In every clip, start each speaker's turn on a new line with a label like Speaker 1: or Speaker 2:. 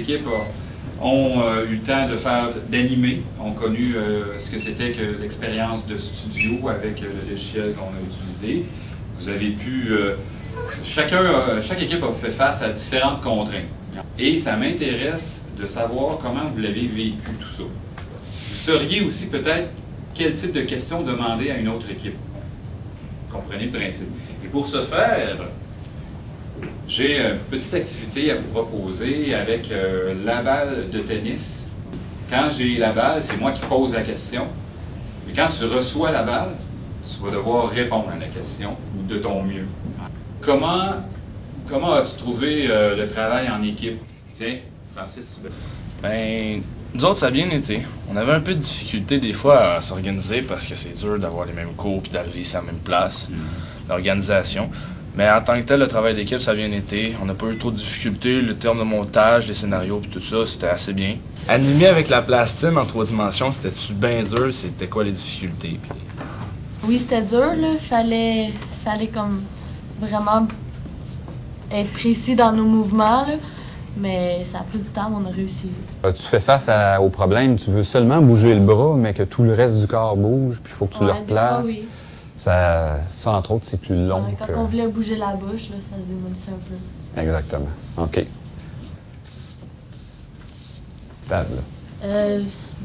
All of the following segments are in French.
Speaker 1: équipes ont eu le temps d'animer, ont connu ce que c'était que l'expérience de studio avec le logiciel qu'on a utilisé. Vous avez pu... chaque équipe a fait face à différentes contraintes. Et ça m'intéresse de savoir comment vous l'avez vécu tout ça. Vous sauriez aussi peut-être quel type de questions demander à une autre équipe. Vous comprenez le principe. Et pour ce faire, j'ai une petite activité à vous proposer avec la balle de tennis. Quand j'ai la balle, c'est moi qui pose la question. Mais quand tu reçois la balle, tu vas devoir répondre à la question de ton mieux. Comment as-tu trouvé le travail en équipe? Tiens, Francis, tu veux.
Speaker 2: Ben, nous autres, ça a bien été. On avait un peu de difficulté des fois à s'organiser parce que c'est dur d'avoir les mêmes cours et d'arriver ici à la même place, l'organisation. Mais en tant que tel, le travail d'équipe, ça a bien été. On n'a pas eu trop de difficultés. Le terme de montage, les scénarios et tout ça, c'était assez bien. Animer avec la plastine en 3 dimensions, c'était-tu bien dur? C'était quoi les difficultés? Puis...
Speaker 3: Oui, c'était dur, là. Fallait comme vraiment être précis dans nos mouvements, là. Mais ça a pris du temps, mais on a réussi.
Speaker 4: Tu fais face au problème, tu veux seulement bouger le bras, mais que tout le reste du corps bouge, puis il faut que tu le replaces.
Speaker 3: Oui.
Speaker 4: Ça, entre autres, c'est plus long.
Speaker 3: Quand on voulait bouger la bouche, là, ça se démolissait un peu.
Speaker 4: Exactement. OK. Table.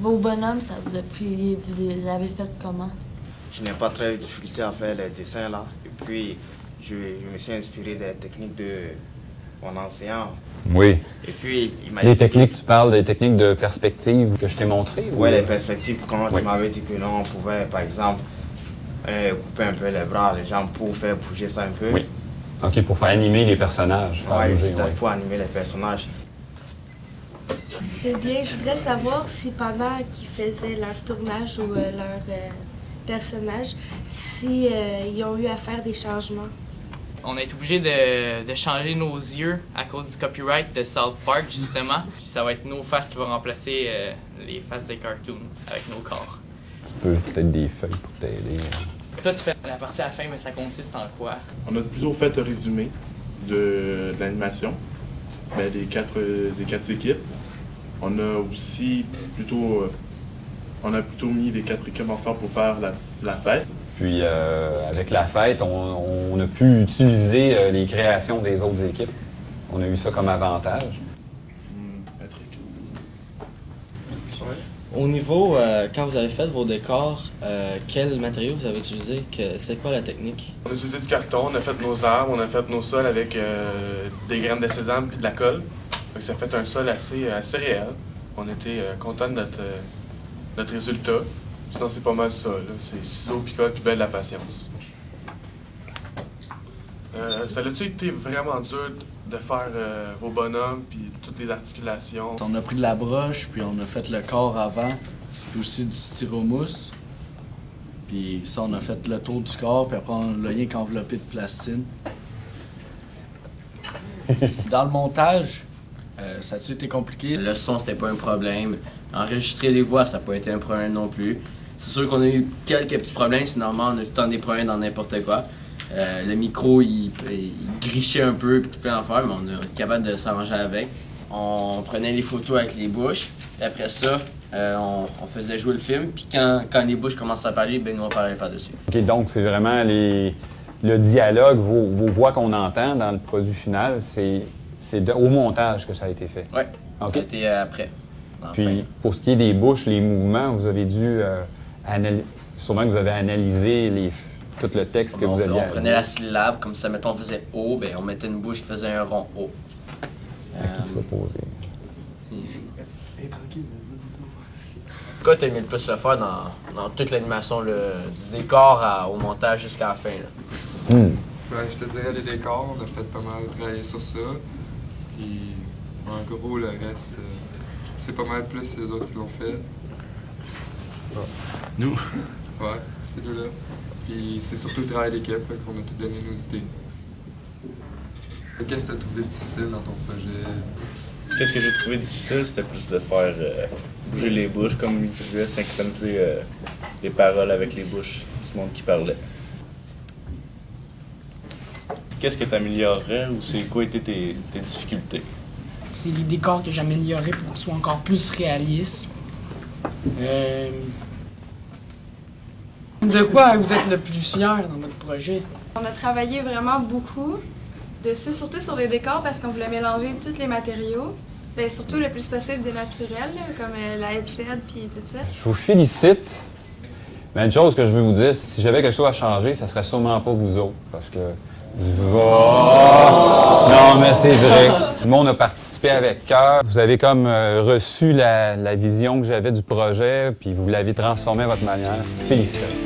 Speaker 3: Vos bonhommes, ça vous a pris... Vous les avez fait comment?
Speaker 5: Je n'ai pas très de difficulté à faire les dessins là. Et puis, je me suis inspiré des techniques de mon enseignant.
Speaker 4: Oui.
Speaker 5: Et puis, il m'a
Speaker 4: Les techniques, tu parles des techniques de perspective que je t'ai montrées?
Speaker 5: Oui, les perspectives. Quand tu m'avais dit que non, on pouvait, par exemple, couper un peu les bras, les jambes pour faire bouger ça un peu.
Speaker 4: Oui. OK, pour faire animer les personnages.
Speaker 5: Oui, c'était pour animer les personnages.
Speaker 6: Eh bien, je voudrais savoir si pendant qu'ils faisaient leur tournage ou leur personnage, si ils ont eu à faire des changements.
Speaker 7: On a été obligé de changer nos yeux à cause du copyright de South Park, justement. Puis ça va être nos faces qui vont remplacer les faces des cartoons avec nos corps.
Speaker 4: Tu peux peut-être des feuilles pour t'aider.
Speaker 7: Toi, tu fais la partie à la fin, mais ça consiste en quoi?
Speaker 8: On a plutôt fait un résumé de l'animation des quatre équipes. On a aussi plutôt mis les 4 équipes ensemble pour faire la fête.
Speaker 4: Puis avec la fête, on a pu utiliser les créations des autres équipes. On a eu ça comme avantage.
Speaker 8: Patrick.
Speaker 9: Au niveau, quand vous avez fait vos décors, quel matériau vous avez utilisé? C'est quoi la technique?
Speaker 8: On a utilisé du carton, on a fait nos arbres, on a fait nos sols avec des graines de sésame et de la colle. Donc, ça a fait un sol assez réel. On était contents de notre résultat. Sinon, c'est pas mal ça. C'est ciseaux, picoles, puis ben de la patience. Ça a-tu été vraiment dur de faire vos bonhommes, puis toutes les articulations?
Speaker 10: On a pris de la broche, puis on a fait le corps avant, puis aussi du styromousse. Puis ça, on a fait le tour du corps, puis après, on l'a rien qu'enveloppé de plastine. Dans le montage, ça a-tu été compliqué?
Speaker 11: Le son, c'était pas un problème. Enregistrer les voix, ça n'a pas été un problème non plus. C'est sûr qu'on a eu quelques petits problèmes, c'est normal, on a tout le temps des problèmes dans n'importe quoi. Le micro, il grichait un peu, puis tout plein d'affaires, mais on est capable de s'arranger avec. On prenait les photos avec les bouches, et après ça, on faisait jouer le film, puis quand les bouches commençaient à parler, ben nous on parlait par-dessus.
Speaker 4: OK, donc c'est vraiment le dialogue, vos voix qu'on entend dans le produit final, c'est au montage que ça a été fait?
Speaker 11: Oui,
Speaker 4: okay.
Speaker 11: Ça a été après.
Speaker 4: Puis, pour ce qui est des bouches, les mouvements, vous avez dû sûrement que vous avez analysé tout le texte que vous aviez.
Speaker 11: On prenait la syllabe, comme ça, mettons, on faisait O, ben on mettait une bouche qui faisait un rond O.
Speaker 4: À qui tu vas poser?
Speaker 11: Quoi t'as aimé le plus le faire dans toute l'animation, du décor au montage jusqu'à la fin? Là?
Speaker 12: Ben, je te dirais les décors, on a fait pas mal travailler sur ça. Puis, en gros, le reste, c'est pas mal plus les autres qui l'ont fait.
Speaker 2: Ah. Nous?
Speaker 12: Ouais, c'est nous là. Puis c'est surtout le travail d'équipe qu'on a tout donné nos idées. Qu'est-ce que tu as trouvé difficile dans ton projet?
Speaker 13: Qu'est-ce que j'ai trouvé difficile, c'était plus de faire bouger les bouches, comme il disait, synchroniser les paroles avec les bouches du monde qui parlait. Qu'est-ce que tu améliorerais ou c'est quoi étaient tes difficultés?
Speaker 14: c'est les décors que j'améliorerais pour qu'ils soient encore plus réalistes. De quoi vous êtes le plus fier dans votre projet?
Speaker 15: On a travaillé vraiment beaucoup dessus, surtout sur les décors parce qu'on voulait mélanger tous les matériaux. Bien, surtout le plus possible des naturels, là, comme la headset puis tout ça.
Speaker 4: Je vous félicite. Mais une chose que je veux vous dire, si j'avais quelque chose à changer, ça serait sûrement pas vous autres. Parce que. Oh! Non, mais c'est vrai. Tout le monde a participé avec cœur. Vous avez comme reçu la vision que j'avais du projet, puis vous l'avez transformé à votre manière. Félicitations.